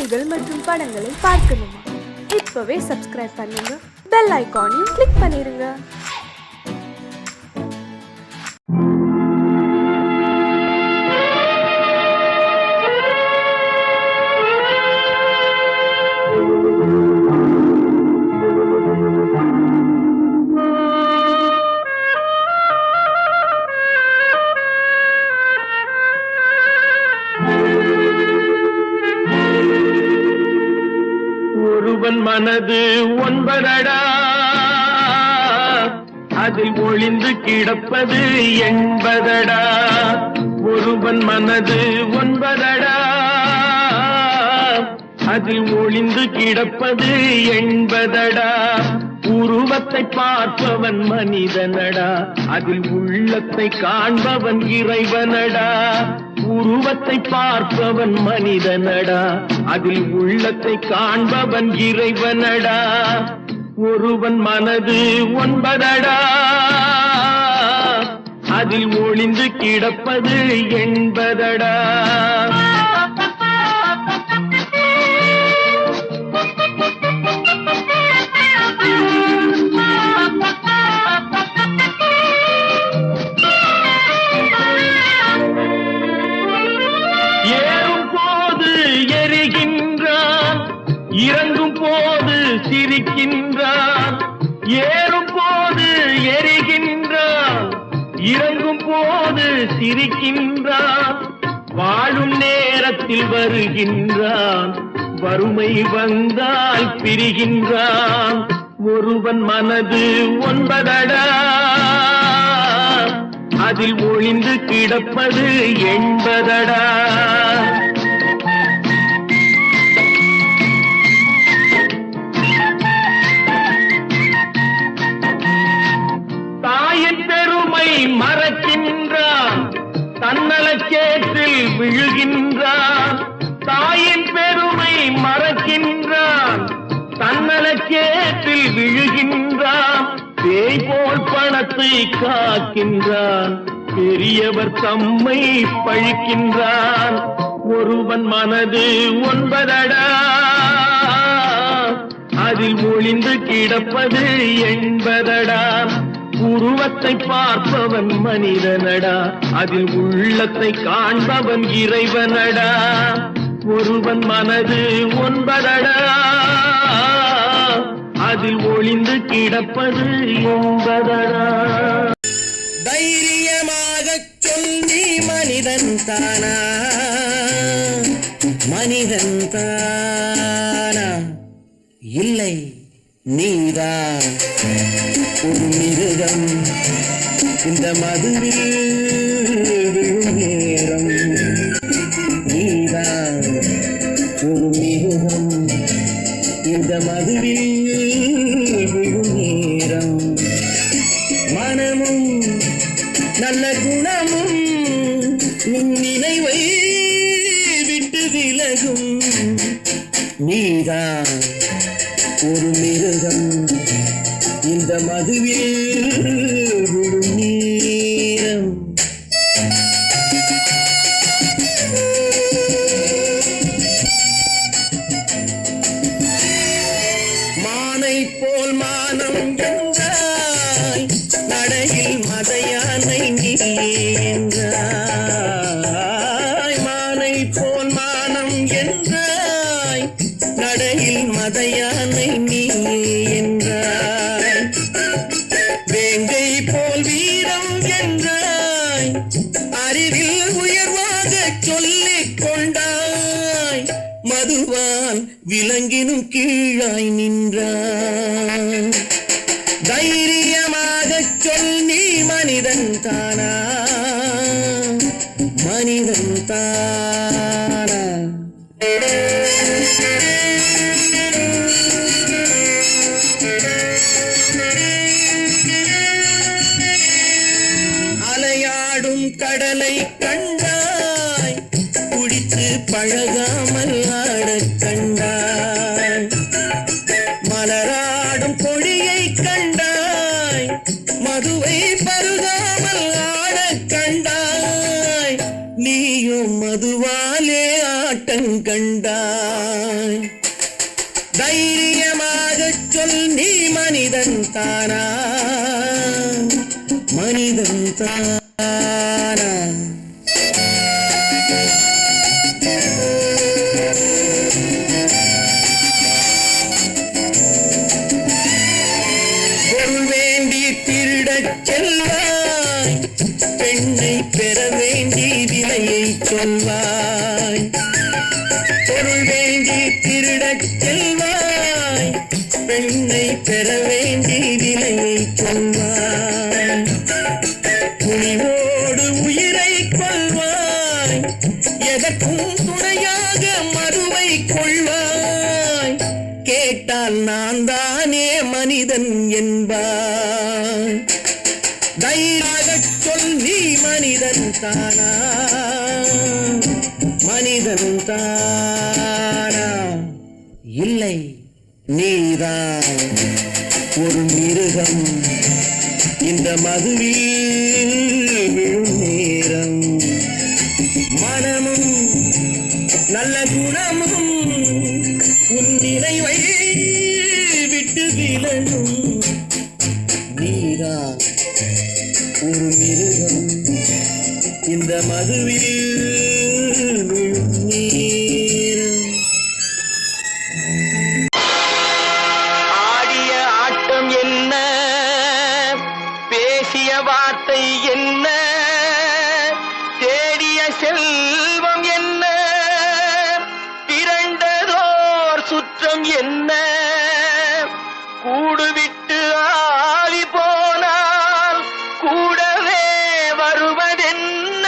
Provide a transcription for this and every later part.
செய்திகள் மற்றும் படங்களை பார்க்கணுமா? இப்பவே சப்ஸ்கிரைப் பண்ணுங்க, பெல் ஐகானையும் கிளிக் பண்ணிருங்க. ஒருவன் மனது ஒன்பதடா, அதில் ஒளிந்து கிடப்பது எண்பதடா. ஒருவன் மனது ஒன்பதடா, அதில் ஒளிந்து கிடப்பது எண்பதடா. உருவத்தை பார்ப்பவன் மனிதனடா, அதில் உள்ளத்தை காண்பவன் இறைவனடா. உருவத்தை பார்ப்பவன் மனிதனடா, அதில் உள்ளத்தை காண்பவன் இறைவனடா. ஒருவன் மனது ஒன்பதடா, அதில் ஒளிந்து கிடப்பது எண்பதடா. இறங்கும் போது சிரிக்கின்றான், ஏறும் போது எரிகின்றான், இறங்கும் போது சிரிக்கின்றான். வாழும் நேரத்தில் வருகின்றான், வறுமை வந்தால் பிரிகின்றான். ஒருவன் மனது ஒன்பதடா, அதில் ஒளிந்து கிடப்பது எண்பதடா. மறக்கின்றான், தன்னலச்சேற்றில் விழுகின்றான். தாயின் பெருமை மறக்கின்றான், தன்னலச்சேற்றில் விழுகின்றான். பேய் போல் பணத்தை காக்கின்றான், பெரியவர் தம்மை பழிக்கின்றான். ஒருவன் மனது ஒன்பதடா, அதில் ஒளிந்து கிடப்பது எண்பதடா. உருவத்தை பார்ப்பவன் மனிதனடா, அதில் உள்ளத்தை காண்பவன் இறைவனடா. ஒருவன் மனது ஒன்பதடா, அதில் ஒளிந்து கிடப்பது எண்பதடா. தைரியமாக சொல்லி மனிதன் தானா, மனிதன் தானா? இல்லை, நீதான் ஒரு மிருகம். இந்த மதுவில் விழும் நேரம், நீதான் ஒரு மிருகம். இந்த மதுவில் விழும் நேரம், மனமும் நல்ல குணமும் நினைவை விட்டு விலகும். நீதான் ஒரு மிருகம், இந்த மதுவில் விழும் நேரம். மானை போல் மானம் என்றாய், நடையில் மதையானை நீ என்றாய். மானை போல் மானம் என்றாய், நடையில் மதையானை நீ என்றாய். வேங்கை போல் வீரம் என்றாய், அறிவில் உயர்வாக சொல்லிக் கொண்டாய். மதுவால் விலங்கினும் கீழாய் நின்றாய். தைரியமாக சொல், நீ மனிதன் தானா, மனிதன் தானா? அலையாடும் கடலை கண்டாய், குடித்து பழகாமல் ஆடக் கண்டாய். மலராடும் கொடியை கண்டாய், மதுவை பருகாமல் ஆடக் கண்டாய். நீயும் மதுவாலே ஆட்டங்கண்டாய். கொள்வாய். தைரியமாகச் சொல், நீ மனிதன் தானா? மனிதன் தானா? பொருள் வேண்டி திருடச் செல்வாய், பெண்ணை பெற வேண்டி விலையை சொல்வாய். பொருள் வேண்டி திருடச் செல்வாய், பெண்ணை பெற வேண்டி விலையை சொல்வாய். துணிவோடு உயிரை கொள்வாய், எதற்கும் துணையாக மறுவை கொள்வாய். கேட்டால் நான் தானே மனிதன் என்பாய். தைரியமாகச் சொல், நீ மனிதன் தானா? மனிதன் தானா? இல்லை, நீதான் ஒரு மிருகம். இந்த மதுவில் விழும் நேரம், மனமும் நல்ல குணமும் உன் நினைவை விட்டு விலகும். நீதான் ஒரு மிருகம், இந்த மதுவில் விழும் நேரம். ஆடிய ஆட்டம் என்ன, பேசிய வார்த்தை என்ன, தேடிய செல்வம் என்ன, திரண்டதோர் சுற்றம் என்ன, கூடுவிட்டு ஆவி போனால் கூடவே வருவதென்ன.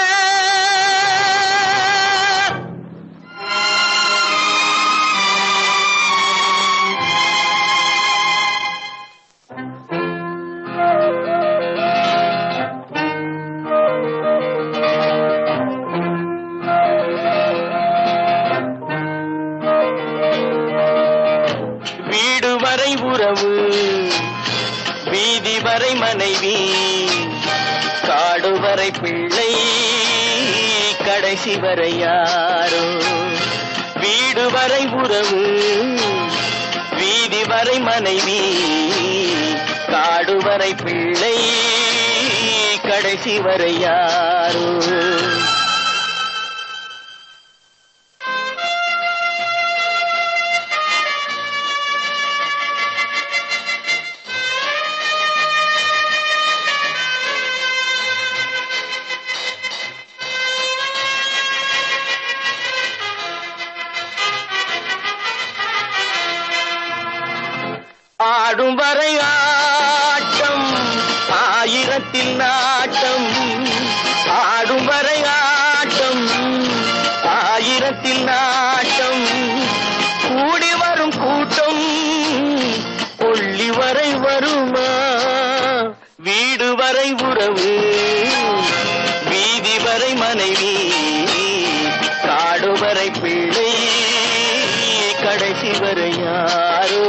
வீடு வரை உறவு, வீதி வரை மனைவி, காடு வரை பிள்ளை, கடைசி வரை யாரோ. வீடு வரை உறவு, வீதி வரை மனைவி, காடு வரை பிள்ளை, கடைசி வரை யாரோ. ஆடும் வரை ஆட்டம், ஆயிரத்தில் நாட்டம். ஆடும் வரை ஆட்டம், ஆயிரத்தில் நாட்டம். கூடி வரும் கூட்டம் கொள்ளி வரை வருமா? வீடு வரை உறவு, வீதி வரை மனைவி, காடு வரை பிள்ளை, கடைசி வரை யாரோ,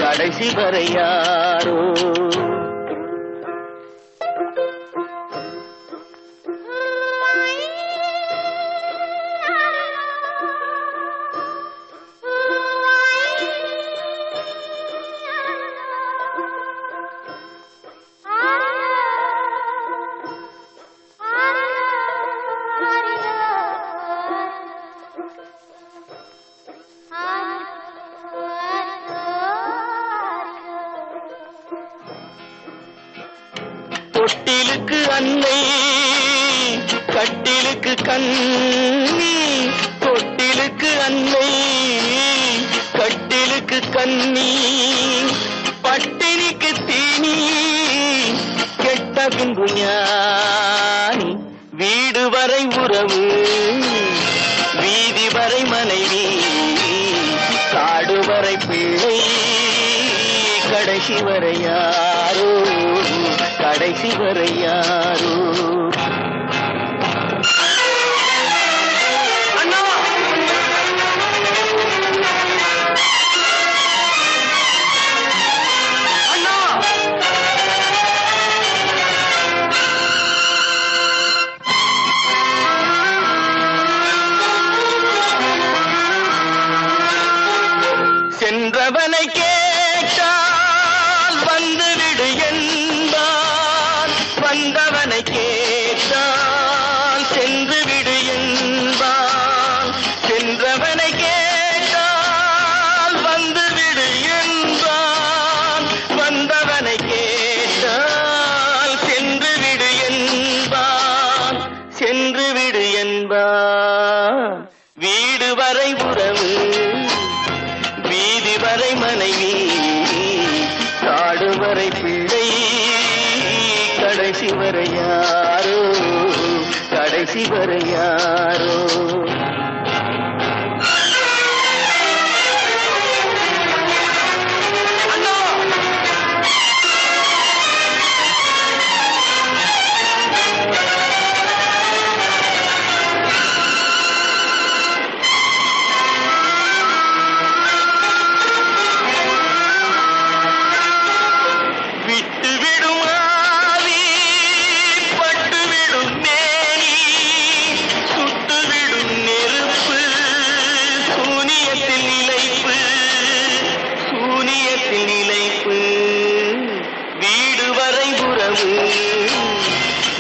கடைசி வரை யாரோ. தொட்டிலுக்கு அன்னை, கட்டிலுக்கு கண்ணி. தொட்டிலுக்கு அன்னை, கட்டிலுக்கு கண்ணி. பட்டினிக்கு தீனி, கெட்ட பின்பு ஞானி. வீடு வரை உறவு, வீதி வரை மனைவி, காடு வரை பிள்ளை, கடைசி வரை யாரோ, கடைசி வரை யாரோ. அண்ணா, அண்ணா, வரை யாரோ கடைசி வரை யாரோ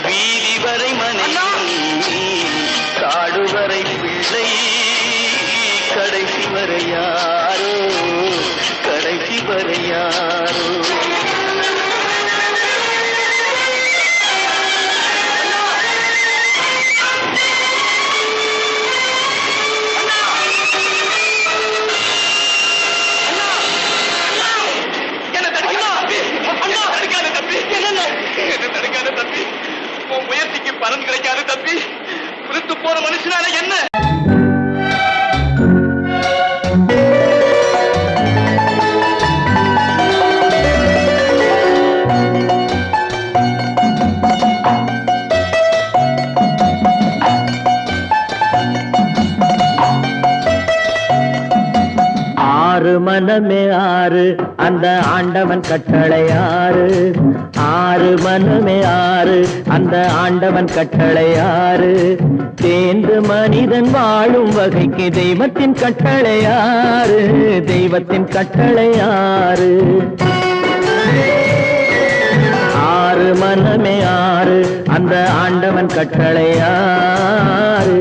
வீதி வரை மனைவி காடு வரை பிள்ளை கடைசி வரை யாரோ கடைசி வரை யாரோ முயற்சிக்கு பலன் கிடைக்காது தம்பி. புரித்து போற மனுஷனால என்ன? ஆறு மனமே ஆறு அந்த ஆண்டவன் கட்டளை ஆறு ஆறு மனமே ஆறு அந்த ஆண்டவன் கட்டளை ஆறு தேர்ந்து மனிதன் வாழும் வகைக்கு தெய்வத்தின் கட்டளை ஆறு தெய்வத்தின் கட்டளை ஆறு ஆறு மனமே ஆறு அந்த ஆண்டவன் கட்டளை ஆறு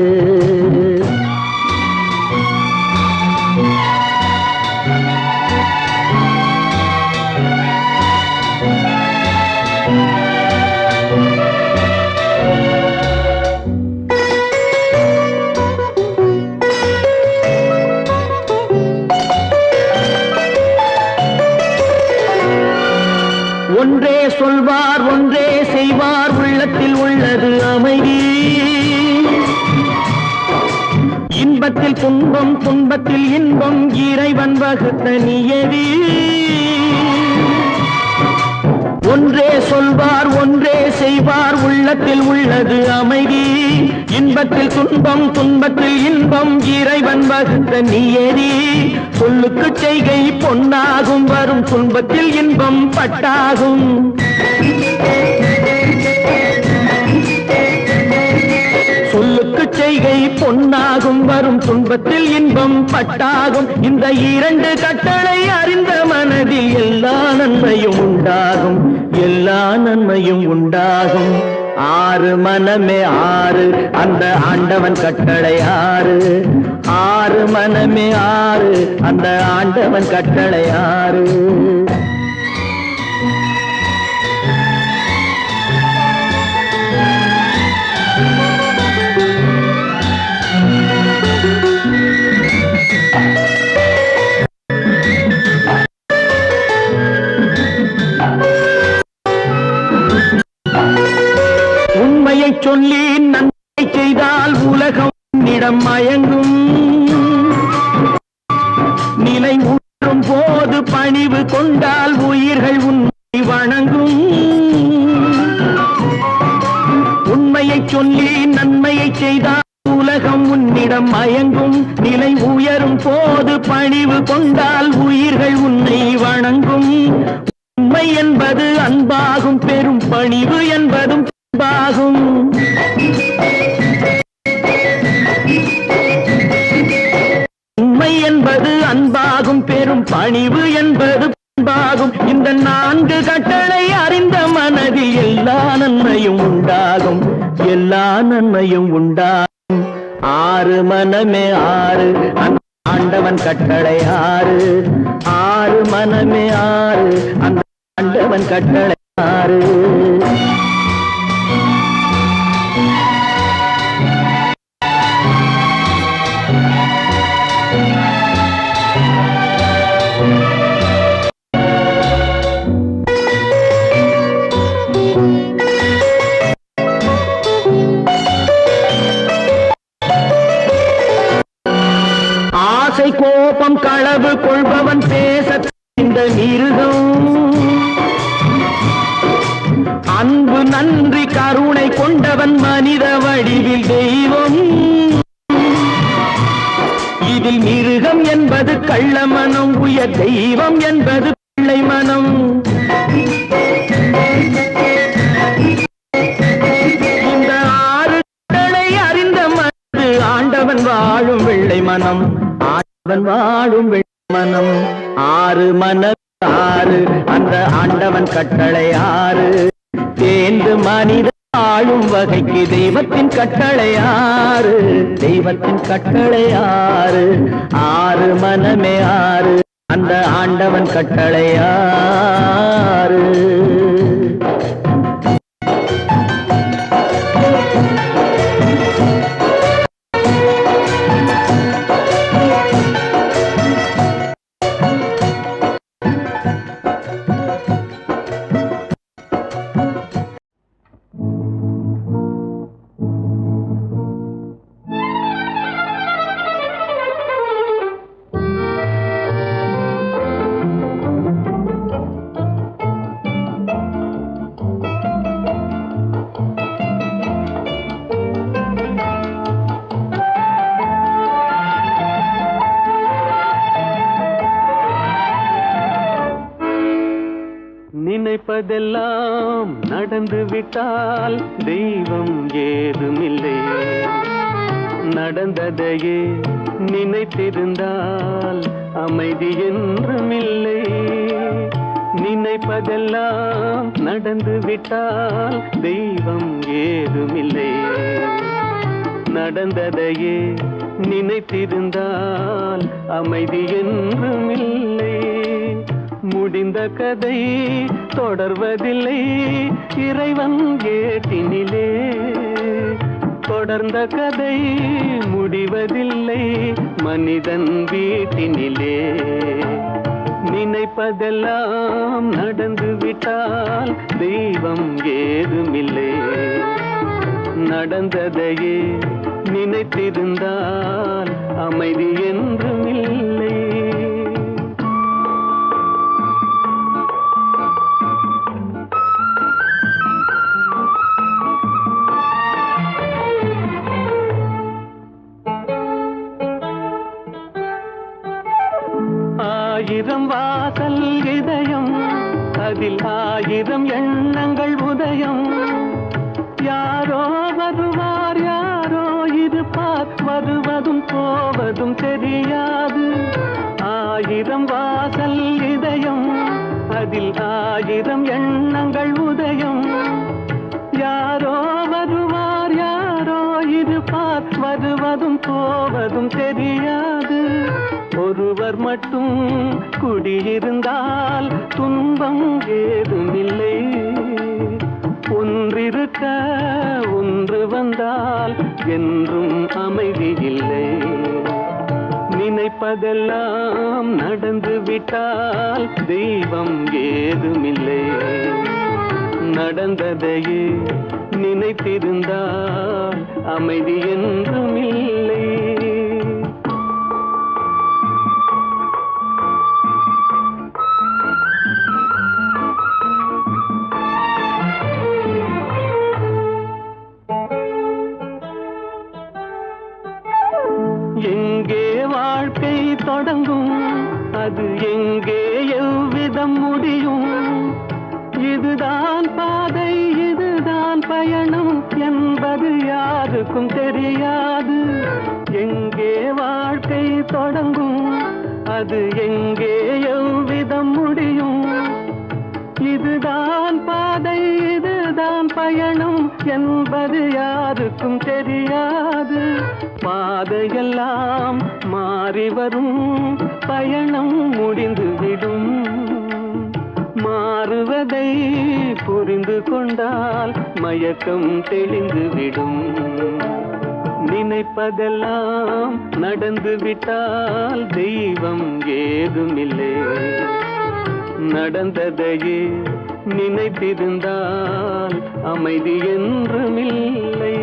ஒன்றே சொல்வார் ஒன்றே செய்வார் உள்ளத்தில் உள்ளது அமைதி இன்பத்தில் துன்பம் துன்பத்தில் இன்பம் இறைவன் வகுத்த நியதி ஒன்றே சொல்வார் ஒன்றே செய்வார் உள்ளத்தில் உள்ளது அமைதி இன்பத்தில் துன்பம் துன்பத்தில் இன்பம் இறைவன் வகுத்த நியதி சொல்லுக்கு செய்கை பொன்னாகும் வரும் துன்பத்தில் இன்பம் பட்டாகும் சொல்லுக்கு செய்கை பொன்னாகும் வரும் துன்பத்தில் இன்பம் பட்டாகும் இந்த இரண்டு கட்டளை அறிந்த மனதில் எல்லா நன்மையும் உண்டாகும் எல்லா நன்மையும் உண்டாகும் ஆறு மனமே ஆறு அந்த ஆண்டவன் கட்டளை ஆறு ஆறு மனமே ஆறு அந்த ஆண்டவன் கட்டளை ஆறு உண்மையை சொல்லி நன்மை செய்தால் உலகம் உன்னிடம் மயங்கும் நிலை ஊற்றும் போது பணிவு கொண்டால் உயிர்கள் உன்னை வணங்கும் உண்மையை சொல்லி நன்மையை செய்தால் உலகம் உன்னிடம் மயங்கும் நிலை உயரும் போது பணிவு கொண்டால் உயிர்கள் உன்னை வணங்கும் உண்மை என்பது அன்பாகும் பெரும் பணிவு என்பதும் அன்பாகும் உண்மை என்பது அன்பாகும் பெரும் பணிவு என்பது அன்பாகும் இந்த நான்கு கட்டளை அறிந்த மனதில் எல்லா நன்மையும் உண்டாகும் எல்லா நன்மையும் உண்டாகும் ஆறு மனமே ஆறு அந்த ஆண்டவன் கட்டளை ஆறு ஆறு மனமே ஆறு அந்த ஆண்டவன் கட்டளை ஆறு கோபம் களவு கொள்பவன் பேச இந்த மிருகம் அன்பு நன்றி கருணை கொண்டவன் மனித வடிவில் தெய்வம் இதில் மிருகம் என்பது கள்ள மனம் உயர் தெய்வம் என்பது பிள்ளை மனம் இந்த ஆறு கடலை அறிந்த மனது ஆண்டவன் வாழும் வெள்ளை மனம் ஆண்டவன் வாழும் வெள்ளை மனம் ஆறு மன ஆறு அந்த ஆண்டவன் கட்டளை ஆறு தேர்ந்து மனித ஆளும் வகைக்கு தெய்வத்தின் கட்டளை ஆறு தெய்வத்தின் கட்டளை ஆறு ஆறு மனமே ஆறு அந்த ஆண்டவன் கட்டளை ஆறு நினைப்பதெல்லாம் நடந்து விட்டால் தெய்வம் ஏதுமில்லை நடந்ததையே நினைத்திருந்தால் அமைதி என்றுமில்லை நினைப்பதெல்லாம் நடந்து விட்டால் தெய்வம் ஏதுமில்லை நடந்ததையே நினைத்திருந்தால் அமைதி என்றுமில்லை முடிந்த கதை தொடர்வதில்லை இறைவன் ஏட்டினிலே தொடர்ந்த கதை முடிவதில்லை மனிதன் வீட்டினிலே நினைப்பதெல்லாம் நடந்து விட்டால் தெய்வம் ஏதுமில்லை நடந்ததையே நினைத்திருந்தால் அமைதி என்றுமில்லை ஆயிரம் வாசல் இதயம் அதில் ஆயிரம் எண்ணங்கள் உதயம் யாரோ வருவார் யாரோ இருப்பார் வருவதும் போவதும் தெரியாது ஆயிரம் வாசல் இதயம் அதில் ஆயிரம் எண்ணங்கள் உதயம் யாரோ வருவார் யாரோ இருப்பார் வருவதும் போவதும் தெரியாது ஒருவர் மட்டும் குடியிருந்தால் துன்பம் ஏதுமில்லை ஒன்றிருக்க ஒன்று வந்தால் என்றும் அமைதி இல்லை நினைப்பதெல்லாம் நடந்து விட்டால் தெய்வம் ஏதுமில்லை நடந்ததையே நினைத்திருந்தால் அமைதி என்றுமில்லை எங்கே வாழ்க்கை தொடங்கும் அது எங்கே எவ்விதம் முடியும் இதுதான் பாதை இதுதான் பயணம் என்பது யாருக்கும் தெரியாது எங்கே வாழ்க்கை தொடங்கும் அது எங்கே எவ்விதம் முடியும் இதுதான் பாதை இதுதான் பயணம் என்பது யாருக்கும் தெரியாது பாதையெல்லாம் மாறி வரும் பயணம் முடிந்துவிடும் மாறுவதை புரிந்து கொண்டால் மயக்கம் தெளிந்துவிடும் நினைப்பதெல்லாம் நடந்து விட்டால் தெய்வம் ஏதுமில்லை நடந்ததையே நினைத்திருந்தால் அமைதி என்றுமில்லை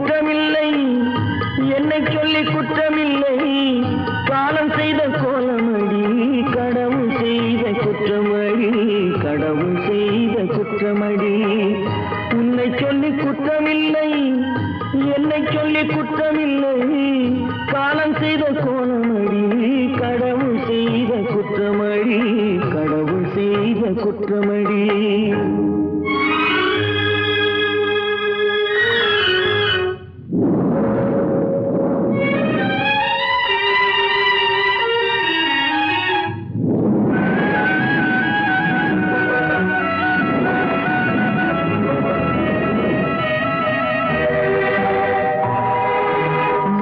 குற்றமில்லை, என்னை சொல்லி குற்றமில்லை. காலம் செய்த கோலமடி, கடவுள் செய்த குற்றமடி, கடவுள் செய்த குற்றமடி. உன்னை சொல்லி குற்றமில்லை, என்னை சொல்லி குற்றமில்லை. காலம் செய்த கோலமடி, கடவுள் செய்த குற்றமடி, கடவுள் செய்த குற்றமடி.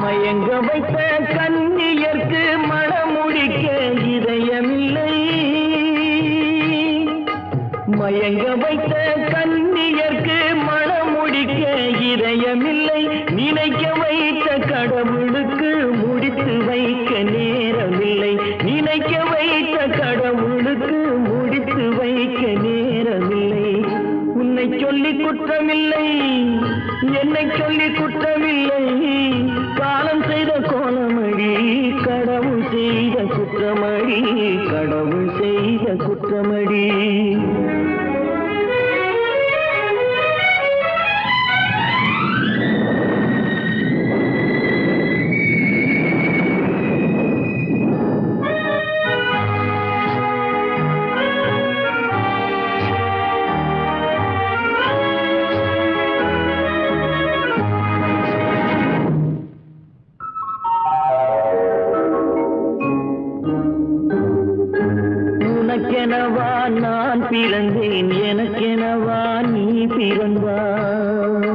மயங்க வைத்த கன்னியர்க்கு மணமுடிக்க இதயமில்லை, மயங்க வைத்த கன்னியர்க்கு மணமுடிக்க இதயமில்லை. நினைக்க வைத்த கடவுளுக்கு முடித்து வைக்க நேரமில்லை, நினைக்க வைத்த கடவுளுக்கு முடித்து வைக்க நேரமில்லை. உன்னை சொல்லி குற்றமில்லை, என்னை சொல்லி குற்றமில்லை. காலம் செய்த கோலமடி, கடவுள் செய்த குற்றமடி, கடவுள் செய்த குற்றமடி. உனக்கெனவா நான் பிறந்தேன், எனக்கெனவா நீ பிறந்தாய்.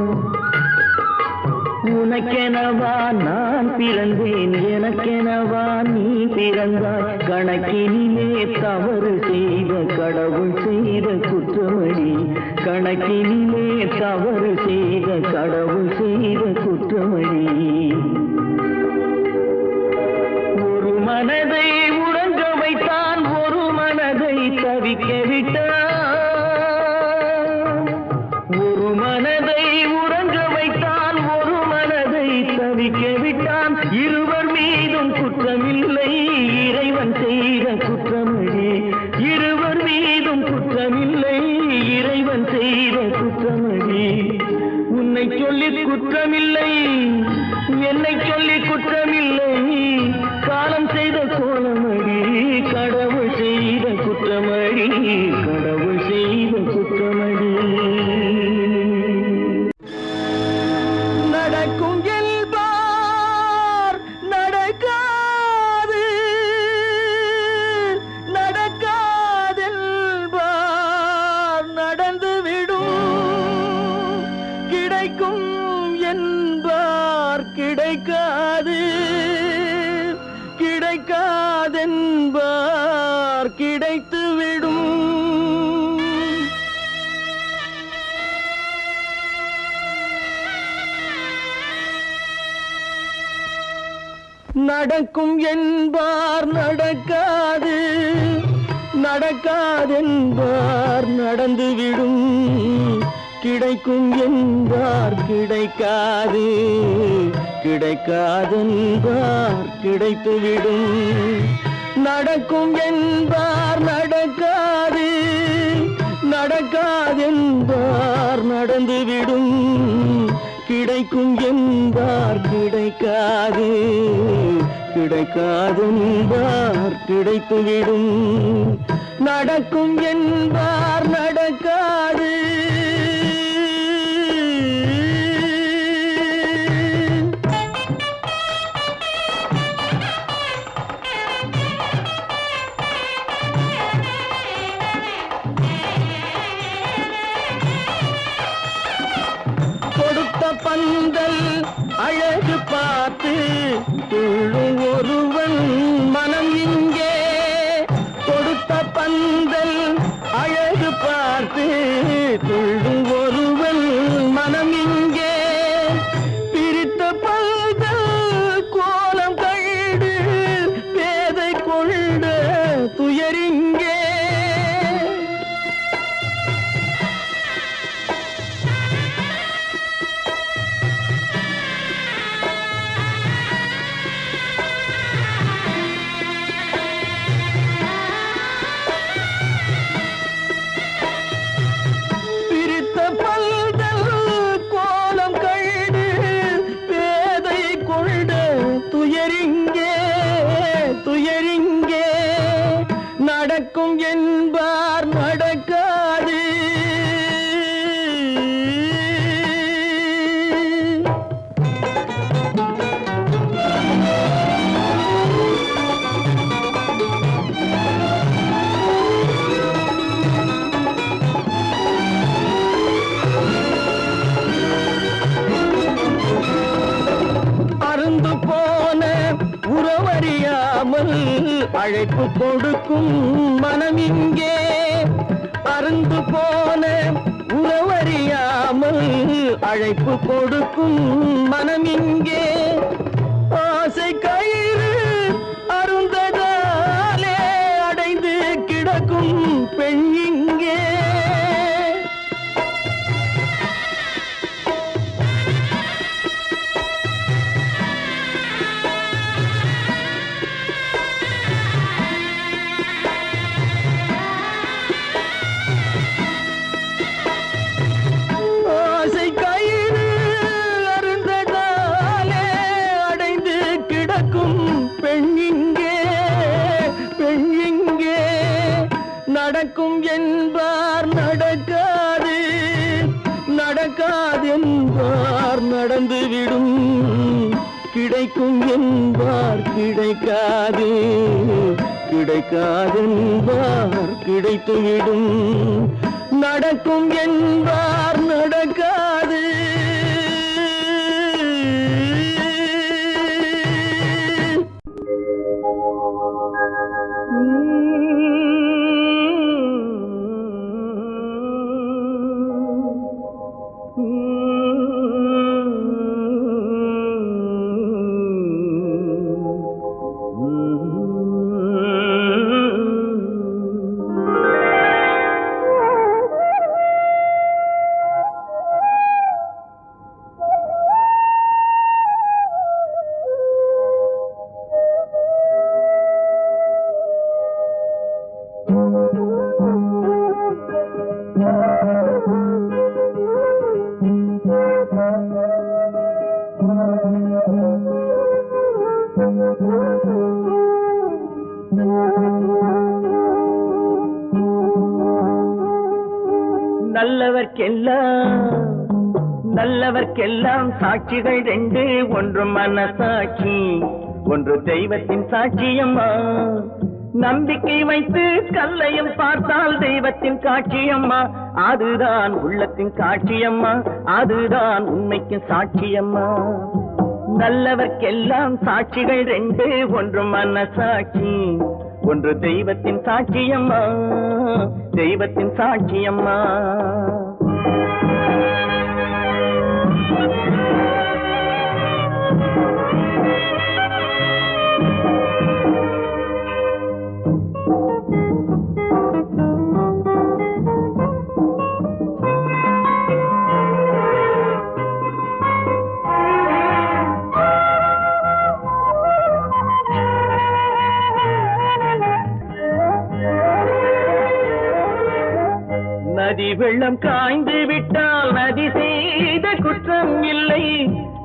உனக்கெனவா நான் பிறந்தேன், எனக்கெனவா நீ பிறந்தாய். கணக்கினிலே தவறு செய்த கடவுள் செய்த குற்றமடி, கணக்கினிலே தவறு செய்த கடவுள் செய்த குற்றமடி. ஒரு மனதை உறங்க வைத்தான், ஒரு மனதை தவிக்க விட்டான். ஒரு மனதை உறங்க வைத்தான், ஒரு மனதை தவிக்க விட்டான். இருவர் மீதும் குற்றமில்லை, இறைவன் செய்த குற்றமடி. இருவர் மீதும் குற்றமில்லை, இறைவன் செய்த குற்றமடி. உன்னை சொல்லி குற்றமில்லை, என்னை சொல்லி குற்றமில்லை. காலம் செய்த கோலமடி, கடவுள் செய்த குற்றமடி, கடவுள் செய்த குற்றமடி. நடக்கும் என்பார் நடக்காது, நடக்காதென்பார் நடந்துவிடும். கிடைக்கும் என்பார் கிடைக்காது, கிடைக்காதென்பார் கிடைத்துவிடும். நடக்கும் என்பார் நடக்காது, நடக்காதென்பார் நடந்துவிடும். கிடைக்கும் என்பார் கிடைக்காது, கிடைக்காதென்பார் கிடைத்துவிடும். நடக்கும் என்பார் நடக்காது, நடக்காதென்பார் நடந்துவிடும். கிடைக்கும் என்பார் கிடைக்காது, கிடைக்காதென்பார் கிடைத்துவிடும். நடக்கும் என்பார் நடக்காது. கொடுத்த பந்தல் அழகு பார்த்து துள்ளும் ஒருவன் மனம் இங்கே. கொடுத்த பந்தல் அழகு பார்த்து துள்ளும் ஒருவன் மனம் இங்கே. பிரித்த பந்தல் கோலம் கண்டு பேதை கொண்ட துயரிங்கே. அழைப்பு கொடுக்கும் மனம் இங்கே அருந்து போன உறவறியாமல் அழைப்பு கொடுக்கும் மனம் இங்கே ஆசை கயிறு அருந்ததாலே அடைந்து கிடக்கும் பெண் இங்கே ஆசை கயிறு அருந்ததாலே அடைந்து கிடக்கும் பெண் இங்கே நடக்கும் என்பார் நடக்காது நடக்காது என்பார் நடந்துவிடும் கிடைக்கும் என்பார் கிடைக்காது கிடைக்காது என்பார் கிடைத்துவிடும் நடக்கும் என்பார் நடக்காது நல்லவர்க்கெல்லாம் சாட்சிகள் ரெண்டு ஒன்று மனசாட்சி ஒன்று தெய்வத்தின் சாட்சியம்மா நம்பிக்கை வைத்து கல்லையும் பார்த்தால் தெய்வத்தின் காட்சியம்மா அதுதான் உள்ளத்தின் காட்சியம்மா அதுதான் உண்மைக்கு சாட்சியம்மா நல்லவர்க்கெல்லாம் சாட்சிகள் ரெண்டு ஒன்று மனசாட்சி ஒன்று தெய்வத்தின் சாட்சியம்மா தெய்வத்தின் சாட்சியம்மா நதி வெள்ளம் காய்ந்து விட்டால் நதி செய்த குற்றம் இல்லை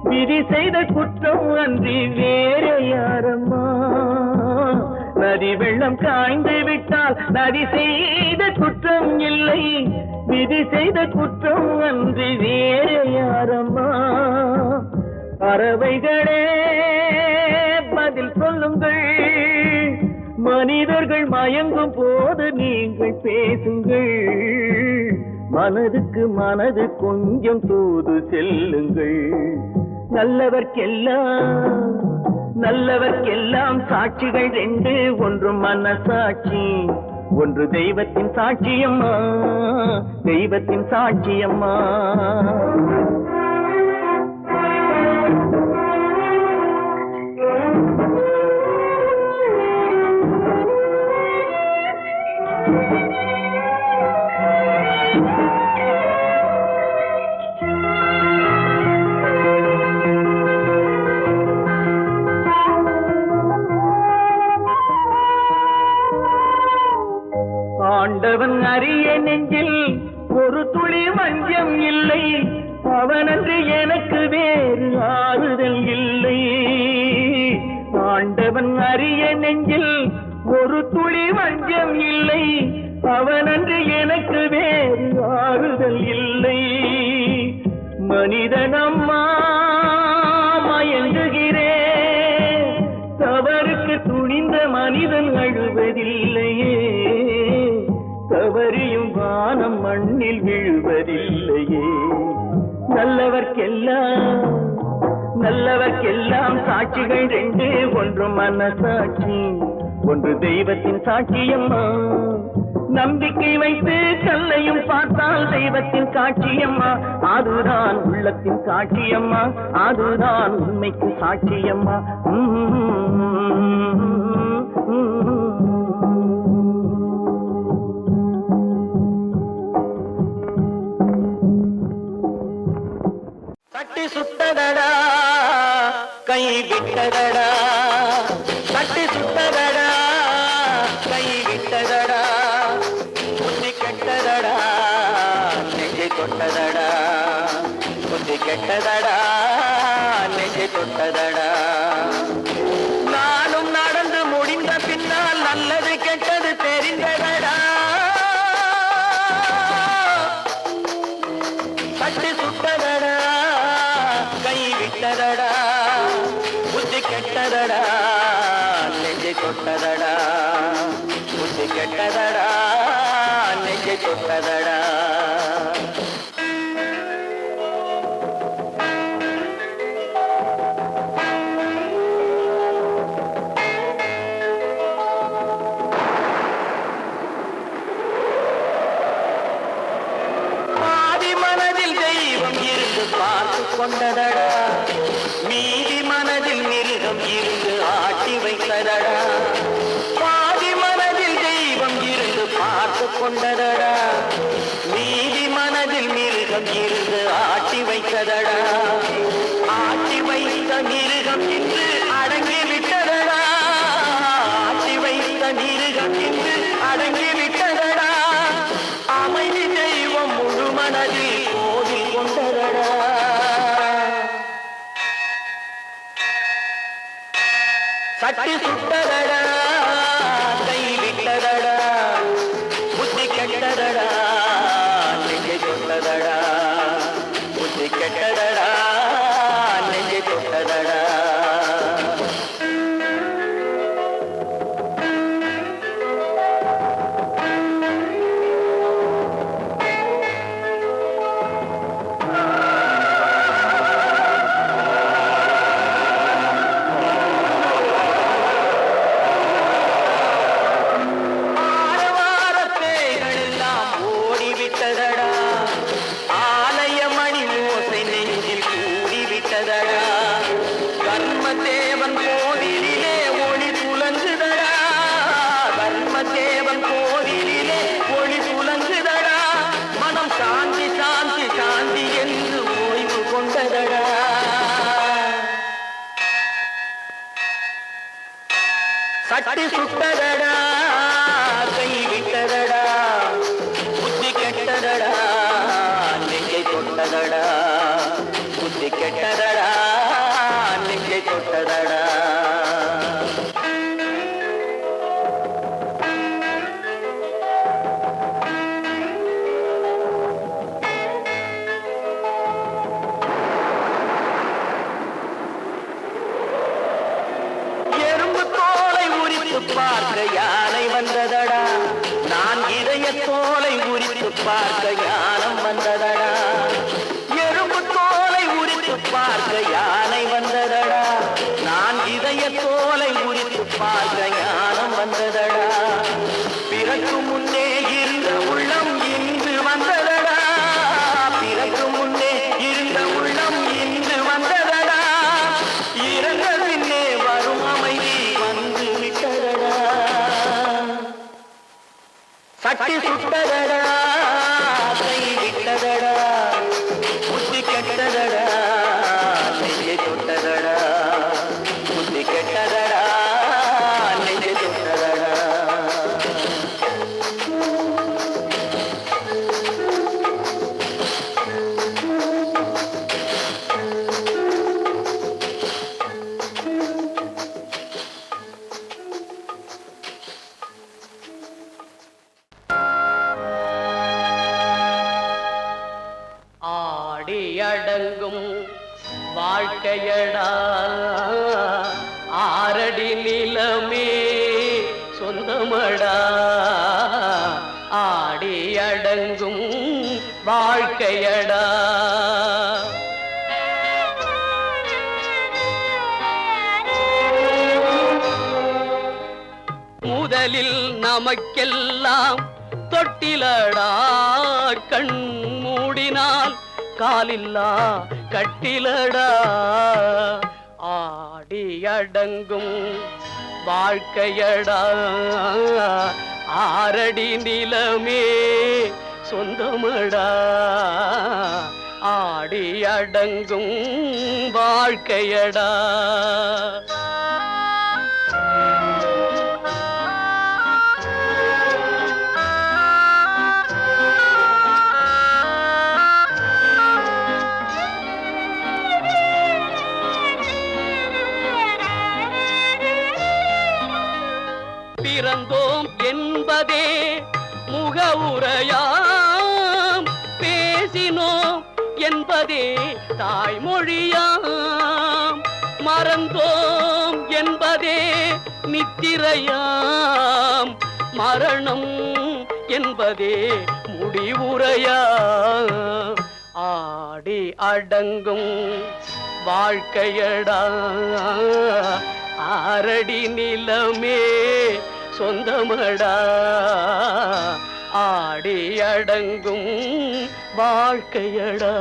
விதி செய்த குற்றம் அன்றி வேறு யாரம்மா நதி வெள்ளம் காய்ந்து விட்டால் நதி செய்த குற்றம் இல்லை விதி செய்த குற்றம் அன்றி வேறு யாரம்மா பறவைகளே பதில் சொல்லுங்கள் மனிதர்கள் மயங்கும் போது நீங்கள் பேசுங்கள் மனதுக்கு மனது கொஞ்சம் தூது செல்லுங்கள் நல்லவர்க்கெல்லாம் சாட்சிகள் ரெண்டு ஒன்று மனசாட்சி ஒன்று தெய்வத்தின் சாட்சியம்மா தெய்வத்தின் சாட்சியம்மா ஆண்டவன் அறிய நெஞ்சில் ஒரு துளி வஞ்சம் இல்லை அவனன்று எனக்கு வேறு ஆறுதல் இல்லை ஆண்டவன் அறிய நெஞ்சில் ஒரு துளி வஞ்சம் இல்லை அவனன்று எனக்கு வேறு ஆறுதல் இல்லை மனிதனம்மா மயங்குகிறேன் தவறுக்கு துணிந்த மனிதன் அழுவதில்லையே தவறியும் வானம் மண்ணில் விழுவதில்லையே நல்லவர்க்கெல்லாம் சாட்சிகள் ரெண்டு ஒன்று மனசாட்சி ஒன்று தெய்வத்தின் சாட்சியம்மா, நம்பிக்கை வைத்து கல்லையும் பார்த்தால் தெய்வத்தின் காட்சியம்மா, அதுதான் உள்ளத்தின் சாட்சியம்மா, அதுதான் உண்மைக்கு சாட்சியம்மா. தட்டி சுட்டதடா கை விட்டதடா, தட்டி சுட்டதடா கை விட்டதடா, புத்தி கெட்டதடா நெஞ்சை தொட்டதடா, புத்தி கெட்டதடா நெஞ்சை தொட்டதடா. நானும் நடந்து முடிந்த பின்னால் நல்லது கெட்டது தெரிந்ததடா, தட்டி சுட்டதடா கை விட்டதடா, புத்தி கெட்டதடா நெஞ்சை தொட்டதடா, புத்தி கெட்டதடா நெஞ்சை தொட்டதடா. பார்த்து கொண்டதடா, மீதி மனதில் மிருகம் இருந்து ஆட்டி வைத்ததடா, பாதி மனதில் தெய்வம் இருந்து பார்த்து கொண்டதடா, மீதி மனதில் மிருகம் இருந்து ஆட்டி வைத்ததடா, ஆட்டி வைத்த மிருகம் இன்று அடங்கி விட்டதடா, ஆட்டி வைத்த மிருகம் இன்று அடங்கி விட்டதடா, அமைதி தெய்வம் முழு மனதில் கோவில் கொண்டதடா. சட்டி சுட்டதடா கை விட்டதடா, புத்தி கெட்டதடா நெஞ்சை தொட்டதடா, புத்தி கெட்டதடா நெஞ்சை தொட்டதடா. தர்மதேவன் கோவிலிலே ஒளி புலங்குதடா, தர்மதேவன் கோவிலிலே ஒளி புலங்குதடா, மனம் சாந்தி சாந்தி சாந்தி என்று ஓய்வு கொண்டதடா. சட்டி சுட்டதடா கை விட்டதடா, புத்தி கெட்டதடா நெஞ்சை தொட்டதடா, புத்தி கெட்டதடா நெஞ்சை தொட்டதடா. எறும்பு தோலை உரித்து பார்க்க யானை வந்ததடா, நான் இதய தோலை உரித்து பார்க்க ஞானம் வந்ததடா, எறும்பு தோலை உரித்து பார்க்க யானை வந்ததடா, நான் இதய தோலை உரித்து பார்க்க ஞானம் வந்ததடா, பிறகு முன்னே இருந்த உள்ளம் இன்று வந்ததடா, பிறகு முன்னே இருந்த உள்ளம் இன்று வந்ததடா, இறந்த பின்னே வரும் அமைதி வந்து விட்டதடா. சட்டி சுட்டதடா கை விட்டதடா, புத்தி கெட்டதடா நெஞ்சை தொட்டதடா, புத்தி கெட்டதடா நெஞ்சை தொட்டதடா. அடங்கும் வாழ்க்கையடா ஆரடி நிலமே சொந்தமடா, ஆடி அடங்கும் வாழ்க்கையடா. கடலில் நமக்கெல்லாம் தொட்டிலடா கண் மூடினால் காலில்லா கட்டிலடா ஆடி அடங்கும் வாழ்க்கையடா ஆரடி நிலமே சொந்தமடா ஆடி அடங்கும் வாழ்க்கையடா பிறந்தோம் என்பதே முகவுரையாம் பேசினோம் என்பதே தாய்மொழியாம் மறந்தோம் என்பதே நித்திரையாம் மரணம் என்பதே முடிவுரையாம் ஆடி அடங்கும் வாழ்க்கையடா ஆரடி நிலமே சொந்தமடா ஆடி அடங்கும் வாழ்க்கையடா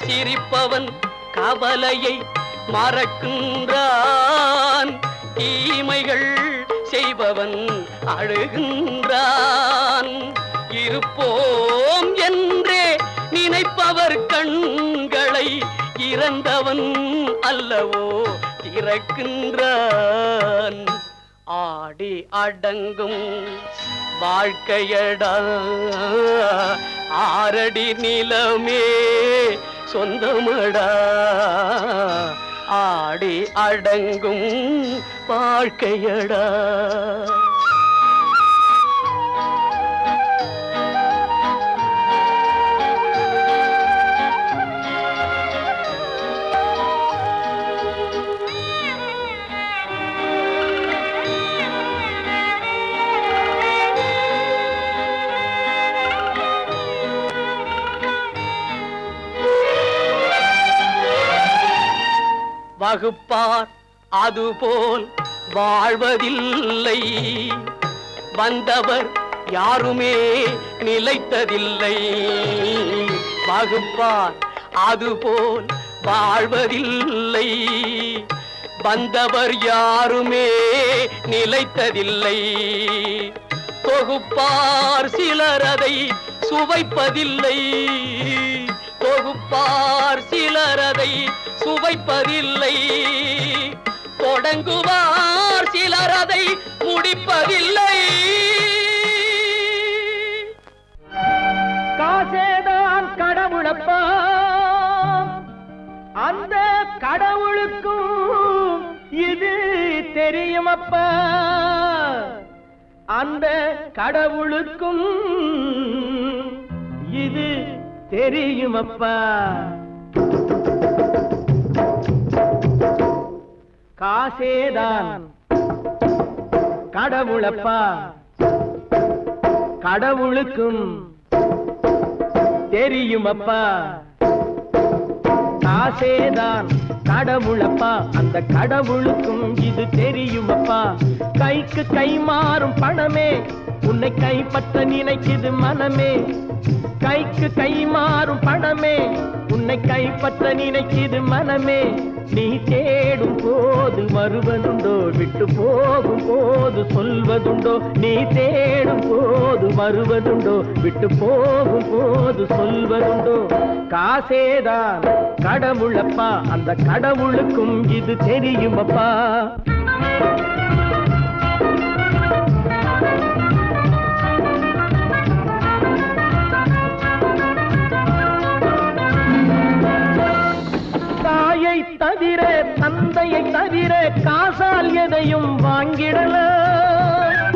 சிரிப்பவன் கவலையை மறக்கின்றான் தீமைகள் செய்பவன் அழுகின்றான் இருப்போம் என்றே நினைப்பவர் கண்களை இறந்தவன் அல்லவோ திறக்கின்றான் ஆடி அடங்கும் வாழ்க்கையடா ஆரடி நிலமே சொந்தமடா ஆடி அடங்கும் வாழ்க்கையடா வகுப்பார் அதுபோல் வாழ்வதில்லை வந்தவர் யாருமே நிலைத்ததில்லை வகுப்பார் அதுபோல் வாழ்வதில்லை வந்தவர் யாருமே நிலைத்ததில்லை தொகுப்பார் சிலர் அதை சுவைப்பதில்லை தொகுப்பார் சிலர் அதை சுவைப்பதில்லை தொடங்குவார் சிலர் அதை முடிப்பதில்லை காசேதான் கடவுளப்பா அந்த கடவுளுக்கும் இது தெரியுமப்பா அந்த கடவுளுக்கும் இது தெரியுமப்பா காசேதான் கடவுளப்பா கடவுளுக்கும் தெரியுமப்பா காசேதான் கடவுளப்பா அந்த கடவுளுக்கும் இது தெரியுமப்பா கைக்கு கை மாறும் பணமே உன்னை கைப்பற்ற நினைக்குது மனமே கைக்கு கை மாறும் பணமே உன்னை கைப்பற்ற நினைக்குது மனமே நீ தேடும் போது வருவதுண்டோ விட்டு போகும் போது சொல்வதுண்டோ நீ தேடும் போது வருவதுண்டோ விட்டு போகும் போது சொல்வதுண்டோ காசேதான் கடவுளப்பா அந்த கடவுளுக்கும் இது தெரியுமப்பா தவிர தந்தையை தவிர காசால் எதையும் வாங்கிடலாம்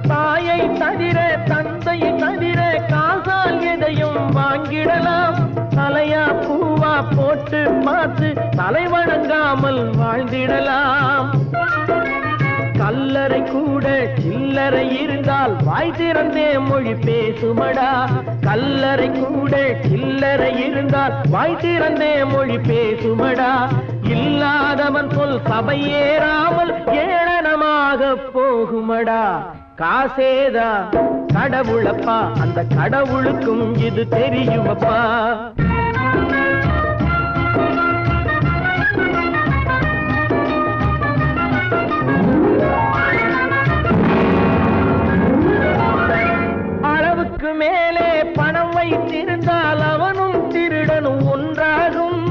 தாயை தவிர தந்தையை தவிர காசால் எதையும் வாங்கிடலாம் தலையா பூவா போட்டு பார்த்து தலை வணங்காமல் வாழ்ந்திடலாம் கூட சில்லறை இருந்தால் வாய் திறந்தே மொழி பேசுமடா. கல்லறை கூட சில்லறை இருந்தால் வாய் திறந்தே மொழி பேசுமடா. இல்லாதவன் சொல் சபையேறாமல் ஏளனமாக போகுமடா. காசேதான் கடவுளப்பா, அந்த கடவுளுக்கும் இது தெரியுமப்பா. அளவுக்கு மேலே பணம் வைத்திருந்தால் அவனும் திருடனும் ஒன்றாகும்.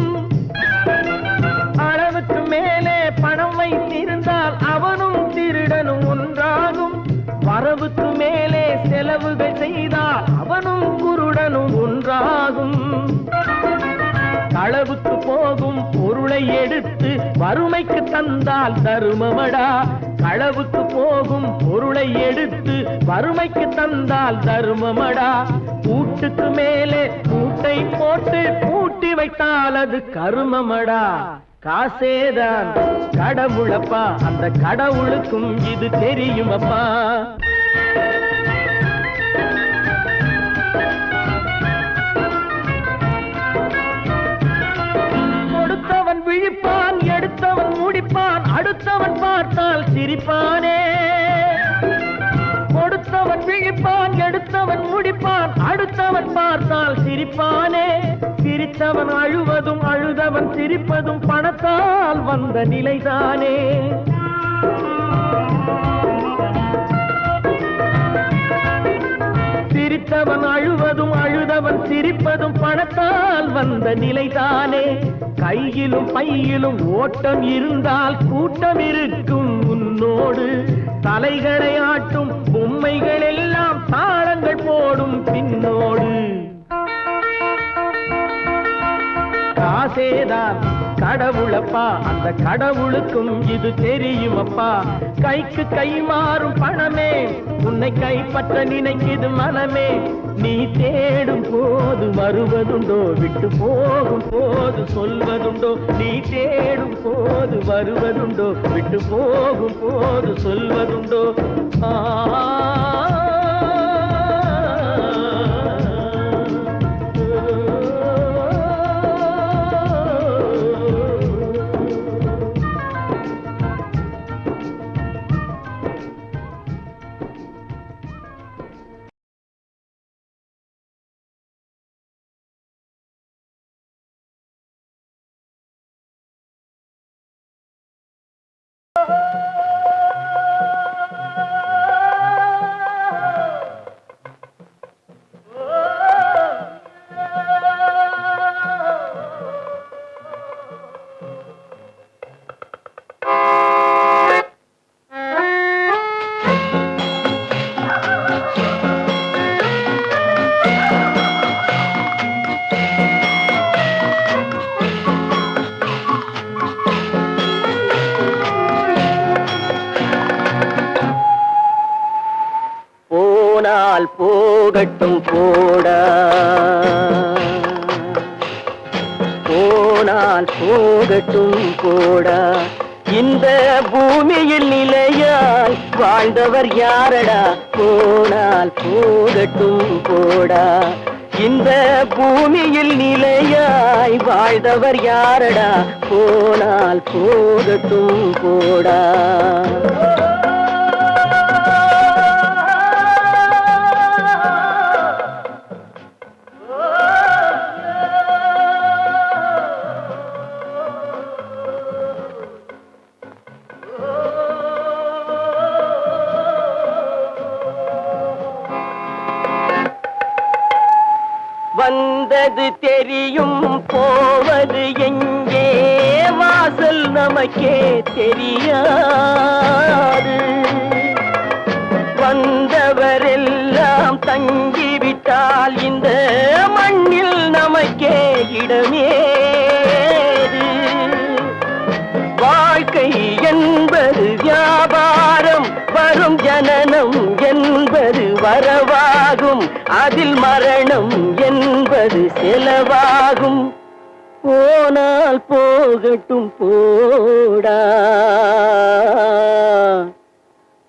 அளவுக்கு மேலே பணம் வைத்திருந்தால் அவனும் திருடனும் ஒன்றாகும். வரவுக்கு மேலே செலவுகள் செய்தால் அவனும் குருடனும் ஒன்றாகும். களவுக்கு போகும் பொருளை எடுத்து வறுமைக்கு தந்தால் தருமமடா. களவுக்கு போகும் பொருளை எடுத்து வறுமைக்கு தந்தால் தருமமடா. கூட்டுக்கு மேலே கூட்டை போட்டு பூட்டி வைத்தால் அது கருமமடா. காசேதான் கடவுளப்பா, அந்த கடவுளுக்கும் இது தெரியுமப்பா. கொடுத்தவன் விழிப்பான், எடுத்தவன் முடிப்பான், அடுத்தவன் பார்த்தால் சிரிப்பானே. கொடுத்தவன் விழிப்பான், எடுத்தவன் முடிப்பான், அடுத்தவன் பார்த்தால் சிரிப்பானே. சிரித்தவன் அழுவதும் அழுதவன் சிரிப்பதும் பணத்தால் வந்த நிலைதானே. சிரித்தவன் அழுவதும் அழுதவன் சிரிப்பதும் பணத்தால் வந்த நிலைதானே. கையிலும் பையிலும் ஓட்டம் இருந்தால் கூட்டம் இருக்கும் உன்னோடு. தலைகளை ஆட்டும் பொம்மைகள் எல்லாம் தாளங்கள் போடும் பின்னோடு. காசேதான் கடவுளப்பா, அந்த கடவுளுக்கும் இது தெரியுமப்பா. கைக்கு கை மாறும் பணமே உன்னை கைப்பற்ற நினைக்குது மனமே. நீ தேடும் போது வருவதுண்டோ, விட்டு போகும் போது சொல்வதுண்டோ. நீ தேடும் போது வருவதுண்டோ, விட்டு போகும் போது சொல்வதுண்டோ. போகட்டும் போடா, போனால் போகட்டும் போடா. இந்த பூமியில் நிலையாய் வாழ்ந்தவர் யாரடா? போனால் போகட்டும் போடா. இந்த பூமியில் நிலையாய் வாழ்ந்தவர் யாரடா? போனால் போகட்டும் போடா. வந்தது தெரியும், போவது எங்கே? வாசல் நமக்கே தெரியாது. வந்தவரெல்லாம் தங்கிவிட்டால் இந்த மண்ணில் நமக்கே இடமேது. வாழ்க்கை என்பது வியாபாரம், வரும் ஜனனம் என்பது வரவாகும், அதில் மரணம் என்பது செலவாகும். போனால் போகட்டும் போடா,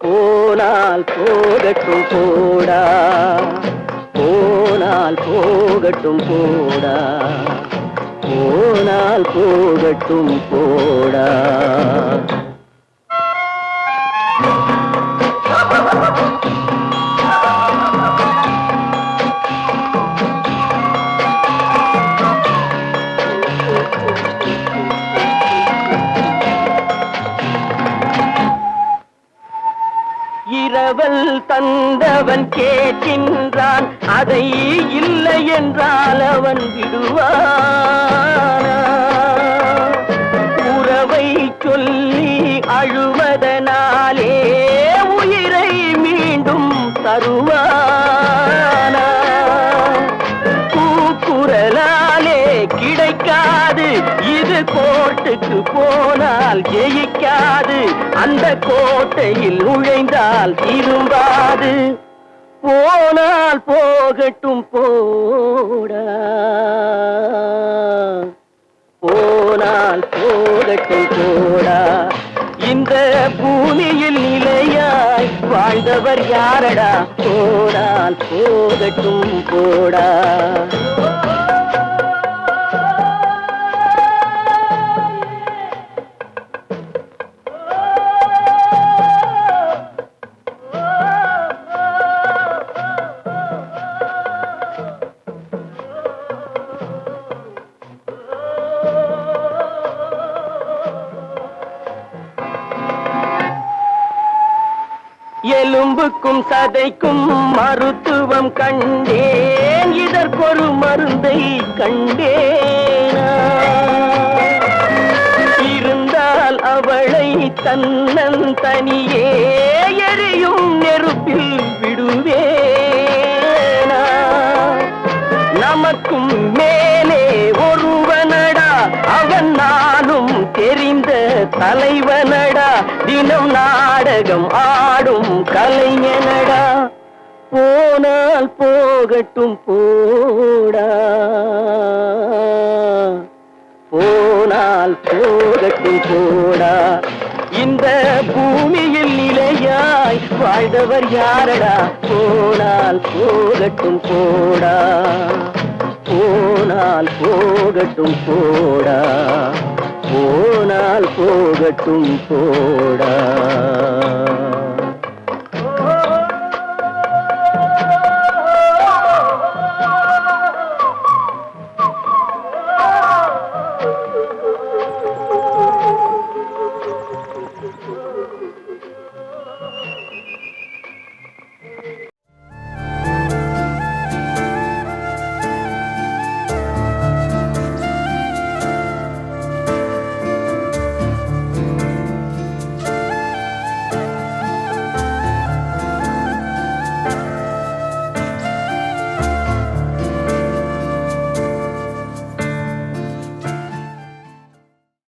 போனால் போனால் போகட்டும் போடா, போனால் போகட்டும் போடா, போனால் போகட்டும் போடா. இரவல் தந்தவன் கேட்கின்றான், அதை இல்லை என்றால் அவன் விடுவானா? உறவை சொல்லி அழுவதனாலே உயிரை மீண்டும் தருவானா? கூக்குரலாலே கிடைக்காது, இது கோர்ட்டுக்கு போனால் ஜெயிக்காது, அந்த கோட்டையில் நுழைந்தால் திரும்பாது. போனால் போகட்டும் போடா, போனால் போகட்டும் போடா. இந்த பூமியில் நிலையாய் வாழ்ந்தவர் யாரடா? போனால் போகட்டும் போடா. எலும்புக்கும் சதைக்கும் மருத்துவம் கண்டேன், இதற்கொரு மருந்தை கண்டேனா? இருந்தால் அவளை தன்னந்தனியே எரியும் நெருப்பில் விடுவேனா? நமக்கும் மேலே ஒருவனடா, அவன் நானும் தெரிந்த தலைவனடா, தினம் நாடகம் ஆடும் கலைஞனடா. போனால் போகட்டும் போடா, போனால் போகட்டும் போடா. இந்த பூமியில் நிலையாய் வாழ்ந்தவர் யாரடா? போனால் போகட்டும் போடா, போனால் போகட்டும் போடா, போனால் போகட்டும் போடா.